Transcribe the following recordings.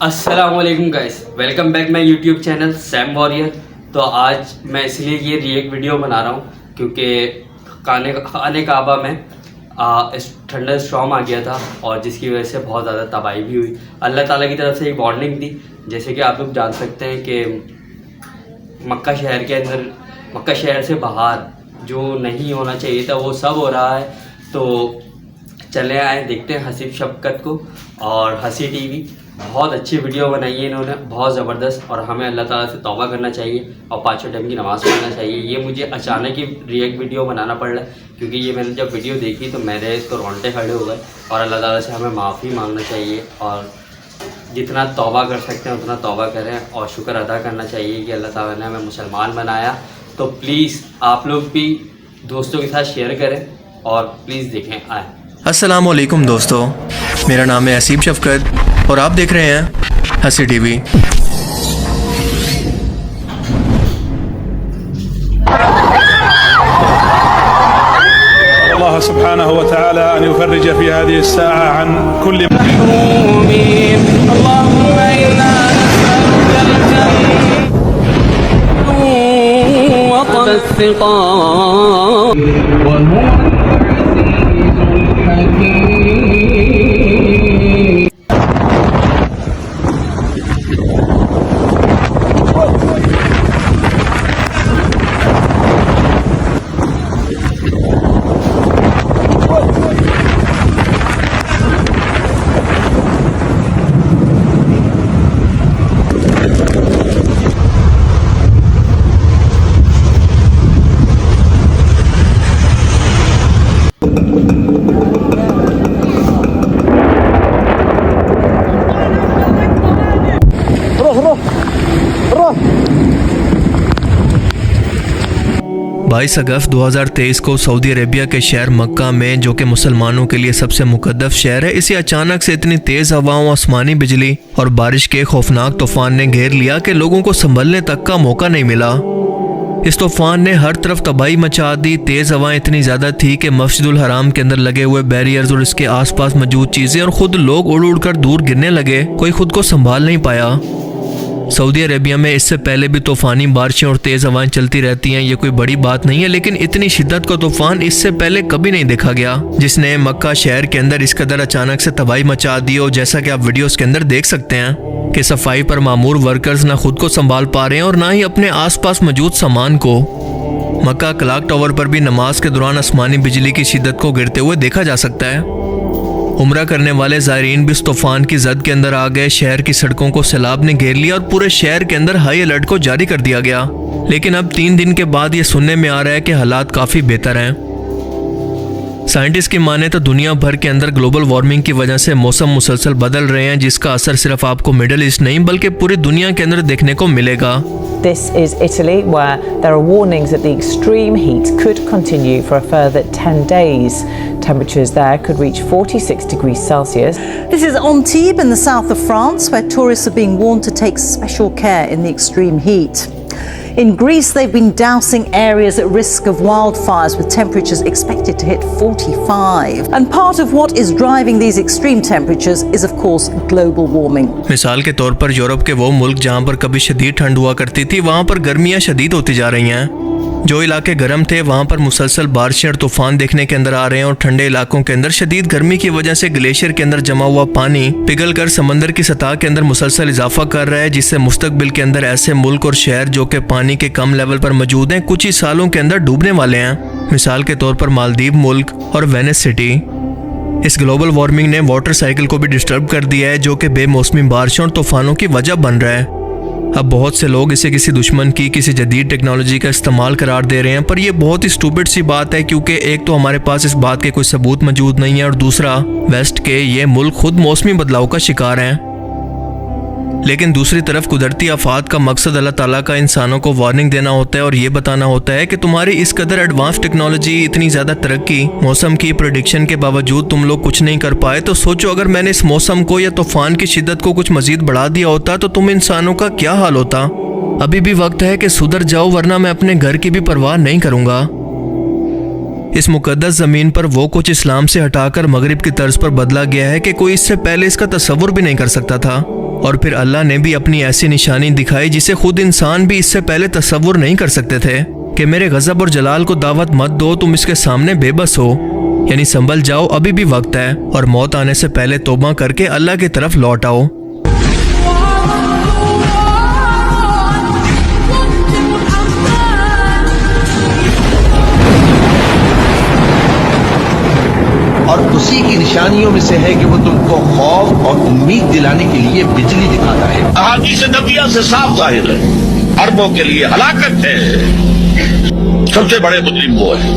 अस्सलामुअलैकुम guys, welcome back my YouTube channel Sam warrior. तो आज मैं इसलिए ये रिएक्ट वीडियो बना रहा हूँ क्योंकि खाने काबा में थंडर स्टॉर्म आ गया था और जिसकी वजह से बहुत ज़्यादा तबाही भी हुई। अल्लाह ताला की तरफ से एक वार्निंग थी। जैसे कि आप लोग जान सकते हैं कि मक्का शहर के अंदर, मक्का शहर से बाहर जो नहीं होना चाहिए था वो सब हो रहा है। तो चले आए, देखते हैं हसीब शफकत को। और हसी टीवी बहुत अच्छी वीडियो बनाई है इन्होंने, बहुत ज़बरदस्त। और हमें अल्लाह ताला से तौबा करना चाहिए और 5 टाइम की नमाज़ पढ़ना चाहिए। ये मुझे अचानक ही रिएक्ट वीडियो बनाना पड़ रहा है क्योंकि ये मैंने जब वीडियो देखी तो मेरे तो रोंगटे खड़े हो गए। और अल्लाह ताला से हमें माफ़ी मांगना चाहिए और जितना तौबा कर सकते हैं उतना तौबा करें और शुक्र अदा करना चाहिए कि अल्लाह ताला ने हमें मुसलमान बनाया। तो प्लीज़ आप लोग भी दोस्तों के साथ शेयर करें और प्लीज़ देखें। आए अस्सलामुअलैकुम दोस्तों, मेरा नाम है हसीब शफकत और आप देख रहे हैं हसी टीवी। अल्लाह सुब्हानहु व तआला अन युफर्रिज फी हादिहि अस्साअह अन कुल्ली अल्लाहुम्मा इन्ना नस्अलुका अल-जन्नत व बाईस अगस्त 2023 को सऊदी अरेबिया के शहर मक्का में, जो कि मुसलमानों के लिए सबसे मुकद्दस शहर है, इसे अचानक से इतनी तेज हवाओं, आसमानी बिजली और बारिश के खौफनाक तूफान ने घेर लिया कि लोगों को संभलने तक का मौका नहीं मिला। इस तूफान ने हर तरफ तबाही मचा दी। तेज हवाएं इतनी ज्यादा थी कि मस्जिदुल हराम के अंदर लगे हुए बैरियर्स और इसके आसपास मौजूद चीजें और खुद लोग उड़ उड़कर दूर गिरने लगे। कोई खुद को संभाल नहीं पाया। सऊदी अरेबिया में इससे पहले भी तूफानी बारिशें और तेज हवाएं चलती रहती हैं, ये कोई बड़ी बात नहीं है, लेकिन इतनी शिद्दत का तूफान इससे पहले कभी नहीं देखा गया जिसने मक्का शहर के अंदर इस कदर अचानक से तबाही मचा दी। और जैसा कि आप वीडियोस के अंदर देख सकते हैं कि सफाई पर मामूर वर्कर्स ना खुद को संभाल पा रहे हैं और ना ही अपने आसपास मौजूद सामान को। मक्का क्लॉक टावर पर भी नमाज के दौरान आसमानी बिजली की शिद्दत को गिरते हुए देखा जा सकता है। उम्रा करने वाले ज़ायरीन भी इस तूफान की जद के अंदर आ गए। शहर की सड़कों को सैलाब ने घेर लिया और पूरे शहर के अंदर हाई अलर्ट को जारी कर दिया गया। लेकिन अब 3 दिन के बाद ये सुनने में आ रहा है कि हालात काफ़ी बेहतर हैं। साइंटिस्ट की माने तो दुनिया भर के अंदर ग्लोबल वार्मिंग की वजह से मौसम मुसलसल बदल रहे हैं, जिसका असर सिर्फ आपको मिडिल ईस्ट नहीं बल्कि पूरी दुनिया के अंदर देखने को मिलेगा। This is Italy, where there are warnings that the extreme heat could continue for a further 10 days. Temperatures there could reach 46 degrees Celsius. This is Antibes in the south of France, where tourists are being warned to take special care in the extreme heat. In Greece, they've been dousing areas at risk of wildfires with temperatures expected to hit 45. And part of what is driving these extreme temperatures is, of course, global warming. मिसाल के तौर पर Europe के वो मुल्क जहाँ पर कभी शदीद ठंड हुआ करती थी, वहाँ पर गर्मियाँ शदीद होती जा रही हैं। जो इलाके गर्म थे वहाँ पर मुसलसल बारिशें और तूफान देखने के अंदर आ रहे हैं और ठंडे इलाकों के अंदर शदीद गर्मी की वजह से ग्लेशियर के अंदर जमा हुआ पानी पिघल कर समंदर की सतह के अंदर मुसलसल इजाफा कर रहा है, जिससे मुस्तकबिल के अंदर ऐसे मुल्क और शहर जो कि पानी के कम लेवल पर मौजूद हैं, कुछ ही सालों के अंदर डूबने वाले हैं। मिसाल के तौर पर मालदीव मुल्क और वेनिस सिटी। इस ग्लोबल वार्मिंग ने वाटर साइकिल को भी डिस्टर्ब कर दिया है, जो कि बेमौसमी बारिशों और तूफानों की वजह बन रहा है। अब बहुत से लोग इसे किसी दुश्मन की, किसी जदीद टेक्नोलॉजी का इस्तेमाल करार दे रहे हैं, पर यह बहुत ही स्टूपिड सी बात है क्योंकि एक तो हमारे पास इस बात के कोई सबूत मौजूद नहीं है और दूसरा वेस्ट के ये मुल्क खुद मौसमी बदलाव का शिकार हैं। लेकिन दूसरी तरफ कुदरती आफात का मकसद अल्लाह ताला का इंसानों को वार्निंग देना होता है और ये बताना होता है कि तुम्हारी इस कदर एडवांस टेक्नोलॉजी, इतनी ज़्यादा तरक्की, मौसम की प्रेडिक्शन के बावजूद तुम लोग कुछ नहीं कर पाए। तो सोचो अगर मैंने इस मौसम को या तूफान की शिद्दत को कुछ मजीद बढ़ा दिया होता तो तुम इंसानों का क्या हाल होता। अभी भी वक्त है कि सुधर जाओ, वरना मैं अपने घर की भी परवाह नहीं करूँगा। इस मुकद्दस ज़मीन पर वो कुछ इस्लाम से हटाकर मगरिब की तर्ज पर बदला गया है कि कोई इससे पहले इसका तसव्वुर भी नहीं कर सकता था। और फिर अल्लाह ने भी अपनी ऐसी निशानी दिखाई जिसे खुद इंसान भी इससे पहले तसव्वुर नहीं कर सकते थे कि मेरे गज़ब और जलाल को दावत मत दो, तुम इसके सामने बेबस हो, यानी संभल जाओ, अभी भी वक्त है और मौत आने से पहले तौबा करके अल्लाह की तरफ लौट आओ। और उसी की निशानियों में से है कि वो तुमको खौफ और उम्मीद दिलाने के लिए बिजली दिखाता है। अहादीस नबिया से साफ जाहिर है, अरबों के लिए हलाकत है। सबसे बड़े मुजरिम वो है,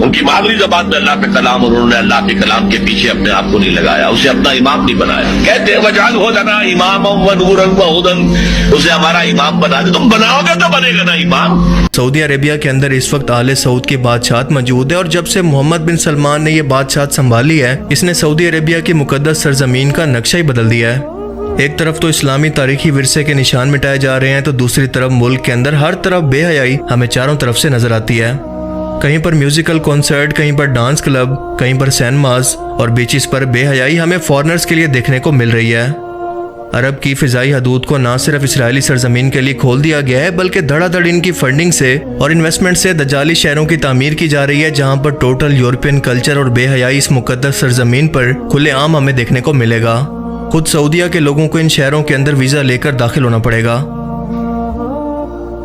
उनकी मादरी जबान में अल्लाह के कलाम और उन्होंने अल्लाह के कलाम के पीछे अपने आप को नहीं लगाया, उसे अपना इमाम नहीं बनाया। कहते हैं वजाल हो लना इमाम व नूरन व हुदन, उसे हमारा इमाम बना दे। तुम बनाओगे तो बनेगा ना इमाम। सऊदी अरेबिया के अंदर इस वक्त आले सऊद की बादशाहत मौजूद है और जब से मोहम्मद बिन सलमान ने ये बादशाहत संभाली है, इसने सऊदी अरेबिया की मुकद्दस सरजमीन का नक्शा ही बदल दिया है। एक तरफ तो इस्लामी तारीखी विरसे के निशान मिटाए जा रहे हैं, तो दूसरी तरफ मुल्क के अंदर हर तरफ बेहयाई हमें चारों तरफ से नजर आती है। कहीं पर म्यूजिकल कॉन्सर्ट, कहीं पर डांस क्लब, कहीं पर सिनेमास और बीचेस पर बेहयाई हमें फॉरेनर्स के लिए देखने को मिल रही है। अरब की फिजाई हदूद को न सिर्फ इसराइली सरजमीन के लिए खोल दिया गया है, बल्कि धड़ाधड़ इनकी फंडिंग से और इन्वेस्टमेंट से दजाली शहरों की तामीर की जा रही है, जहां पर टोटल यूरोपियन कल्चर और बेहयाई इस मुकद्दस सरजमीन पर खुलेआम हमें देखने को मिलेगा। खुद सऊदिया के लोगों को इन शहरों के अंदर वीज़ा लेकर दाखिल होना पड़ेगा।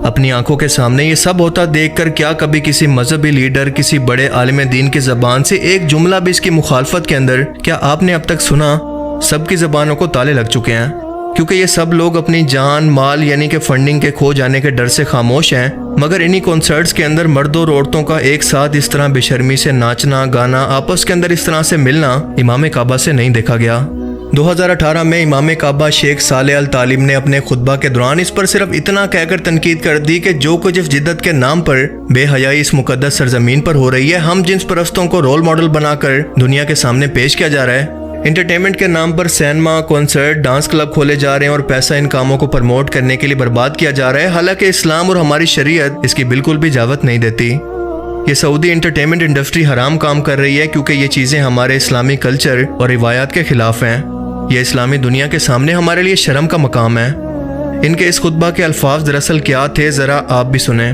अपनी आंखों के सामने ये सब होता देखकर क्या कभी किसी मजहबी लीडर, किसी बड़े आलिम दीन की ज़बान से एक जुमला भी इसकी मुखालफत के अंदर क्या आपने अब तक सुना? सबकी ज़बानों को ताले लग चुके हैं, क्योंकि ये सब लोग अपनी जान माल यानी कि फंडिंग के खो जाने के डर से खामोश हैं। मगर इन्हीं कॉन्सर्ट्स के अंदर मर्दों और औरतों का एक साथ इस तरह बेशर्मी से नाचना गाना, आपस के अंदर इस तरह से मिलना इमाम काबा से नहीं देखा गया। 2018 में इमाम काबा शेख सालेह अल तालिब ने अपने खुतबा के दौरान इस पर सिर्फ इतना कहकर तनकीद कर दी कि जो कुछ इस जिद्दत के नाम पर बेहयाई इस मुकद्दस सरजमीन पर हो रही है, हम जिन्स परस्तों को रोल मॉडल बनाकर दुनिया के सामने पेश किया जा रहा है। इंटरटेनमेंट के नाम पर सिनेमा, कॉन्सर्ट, डांस क्लब खोले जा रहे हैं और पैसा इन कामों को प्रमोट करने के लिए बर्बाद किया जा रहा है, हालांकि इस्लाम और हमारी शरीयत इसकी बिल्कुल भी इजाज़त नहीं देती। ये सऊदी इंटरटेनमेंट इंडस्ट्री हराम काम कर रही है, क्योंकि ये चीज़ें हमारे इस्लामी कल्चर और रिवायात के खिलाफ हैं। यह इस्लामी दुनिया के सामने हमारे लिए शर्म का मकाम है। इनके इस खुतबा के अल्फाज दरअसल क्या थे, जरा आप भी सुने।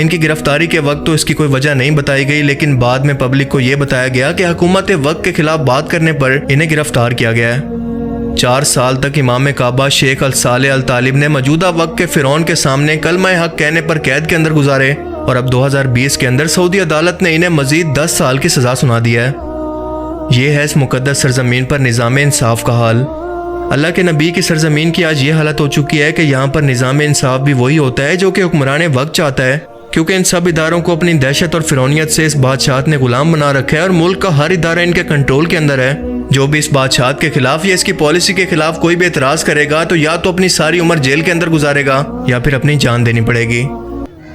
इनकी गिरफ्तारी के वक्त तो इसकी कोई वजह नहीं बताई गई, लेकिन बाद में पब्लिक को यह बताया गया कि हुकूमत वक्त के खिलाफ बात करने पर इन्हें गिरफ्तार किया गया है। 4 साल तक इमाम काबा शेख अल सालेह अल तालिब ने मौजूदा वक्त के फिरौन के सामने कलमा हक कहने पर कैद के अंदर गुजारे और अब 2020 के अंदर सऊदी अदालत ने इन्हें मजीद 10 साल की सजा सुना दी है। ये है इस मुकद्दस सरजमीन पर निज़ाम इंसाफ का हाल। अल्लाह के नबी की सरजमीन की आज ये हालत हो चुकी है कि यहाँ पर निज़ाम इंसाफ भी वही होता है जो कि हुक्मरान वक्त चाहता है, क्योंकि इन सब इदारों को अपनी दहशत और फिरौनियत से इस बादशाहत ने गुलाम बना रखा है और मुल्क का हर इदारा इनके कंट्रोल के अंदर है। जो भी इस बादशाहत के खिलाफ या इसकी पॉलिसी के खिलाफ कोई भी एतराज़ करेगा तो या तो अपनी सारी उम्र जेल के अंदर गुजारेगा या फिर अपनी जान देनी पड़ेगी।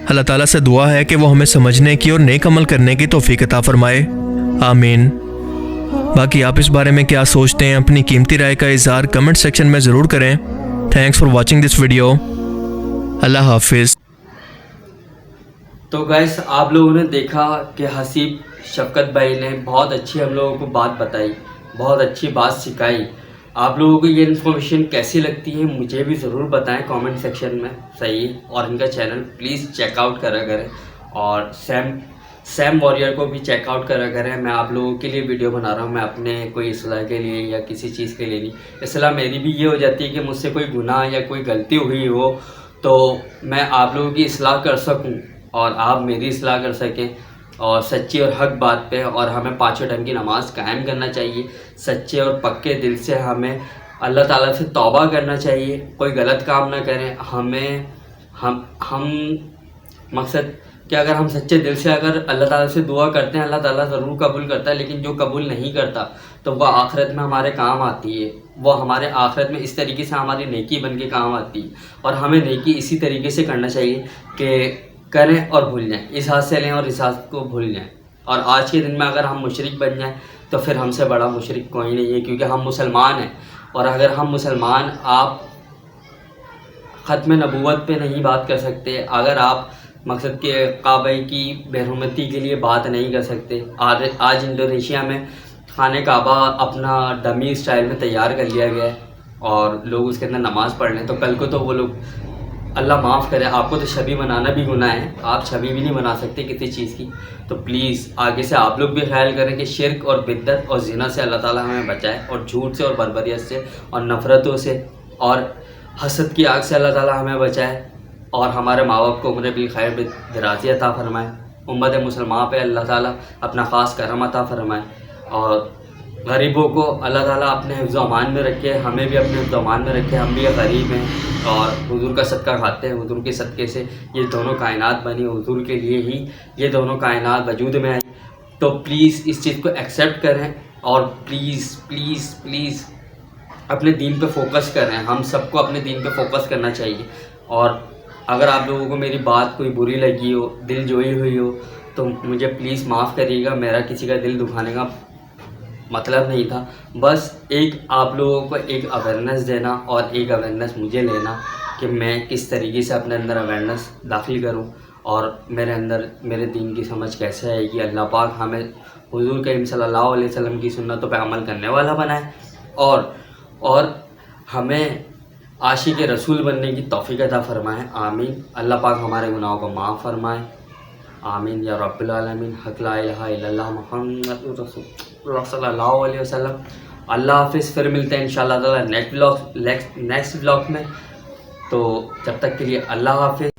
अल्लाह ताला से दुआ है कि वो हमें समझने की और नेक अमल करने की तौफीक अता फरमाए, आमीन। बाकी आप इस बारे में क्या सोचते हैं, अपनी कीमती राय का इज़हार कमेंट सेक्शन में ज़रूर करें। Thanks for watching this video. अल्लाह हाफिज़। तो गाइस, आप लोगों ने देखा कि हसीब शफकत भाई ने बहुत अच्छी हम लोगों को बात बताई, बहुत अच्छी बात सिखाई। आप लोगों को ये इन्फॉर्मेशन कैसी लगती है मुझे भी ज़रूर बताएं कमेंट सेक्शन में, सही है। और इनका चैनल प्लीज़ चेकआउट करा करें और सैम वॉरियर को भी चेकआउट करा करें। मैं आप लोगों के लिए वीडियो बना रहा हूँ, मैं अपने कोई इस्लाह के लिए या किसी चीज़ के लिए नहीं। इस्लाह मेरी भी ये हो जाती है कि मुझसे कोई गुनाह या कोई गलती हुई हो तो मैं आप लोगों की इस्लाह कर सकूँ और आप मेरी इस्लाह कर सकें। और सच्ची और हक बात पे, और हमें पाँचों टाइम की नमाज़ कायम करना चाहिए। सच्चे और पक्के दिल से हमें अल्लाह ताला से तौबा करना चाहिए, कोई गलत काम ना करें। हम मकसद कि अगर हम सच्चे दिल से अगर अल्लाह ताला से दुआ करते हैं, अल्लाह ताला ज़रूर कबूल करता है, लेकिन जो कबूल नहीं करता तो वह आखिरत में हमारे काम आती है। वो हमारे आखिरत में इस तरीके से हमारी नेकी बन के काम आती है, और हमें नेकी इसी तरीके से करना चाहिए कि करें और भूल जाएं, इस हाथ से लें और इस हाथ को भूल जाएं। और आज के दिन में अगर हम मुशरिक बन जाएं तो फिर हमसे बड़ा मुशरिक कोई नहीं है, क्योंकि हम मुसलमान हैं। और अगर हम मुसलमान, आप ख़त्म नबूवत पे नहीं बात कर सकते, अगर आप मकसद के काबे की बेहरमती के लिए बात नहीं कर सकते। आज इंडोनेशिया में खाने काबा अपना डमी स्टाइल में तैयार कर लिया गया है और लोग उसके अंदर नमाज़ पढ़ लें, तो कल को तो वो लोग, अल्लाह माफ़ करे, आपको तो छवि बनाना भी गुनाह है, आप छवि भी नहीं बना सकते किसी चीज़ की। तो प्लीज़ आगे से आप लोग भी ख्याल करें कि शिर्क और बिद्दत और ज़िना से अल्लाह ताला हमें बचाए, और झूठ से और बरबरियत से और नफ़रतों से और हसद की आग से अल्लाह ताला हमें बचाए, और हमारे माँ बाप को उम्र बिल खैर दराज़ी अता फरमाए। उम्मत मुसलमान पे अल्लाह ताला अपना ख़ास करम अता फरमाए, और गरीबों को अल्लाह ताला अपने हिफ्ज़ अमान में रखे, हमें भी अपने हिफ्ज़ अमान में रखे। हम भी गरीब हैं और हुजूर का सदका खाते हैं, हुजूर के सदक़े से ये दोनों कायनात बनी, हुजूर के लिए ही ये दोनों कायनात वजूद में आई। तो प्लीज़ इस चीज़ को एक्सेप्ट करें, और प्लीज़ प्लीज़ प्लीज़ अपने दीन पे फोकस करें। हम सबको अपने दीन पे फोकस करना चाहिए। और अगर आप लोगों को मेरी बात कोई बुरी लगी हो, दिल जोई हुई हो, तो मुझे प्लीज़ माफ़ करिएगा। मेरा किसी का दिल दुखाने का मतलब नहीं था, बस एक आप लोगों को एक अवेयरनेस देना और एक अवेयरनेस मुझे लेना कि मैं किस तरीके से अपने अंदर अवेयरनेस दाखिल करूं, और मेरे अंदर मेरे दीन की समझ कैसे आएगी। अल्लाह पाक हमें हुजूर करीम सल्लल्लाहु अलैहि वसल्लम की सुन्नतों पे अमल करने वाला बनाए, और हमें आशिक रसूल बनने की तौफीक अता फरमाए। आमीन। अल्लाह पाक हमारे गुनाहों को माफ़ फरमाए। आमीन या रब्बिल आलमीन। हक ला इलाहा इल्लल्लाह मुहम्मदुर रसूलुल्लाह सल्लल्लाहु अलैहि वसल्लम। अल्लाह हाफिज़। फिर मिलते हैं इंशाअल्लाह ताला नेक्स्ट व्लॉग में। तो जब तक के लिए अल्लाह हाफिज़।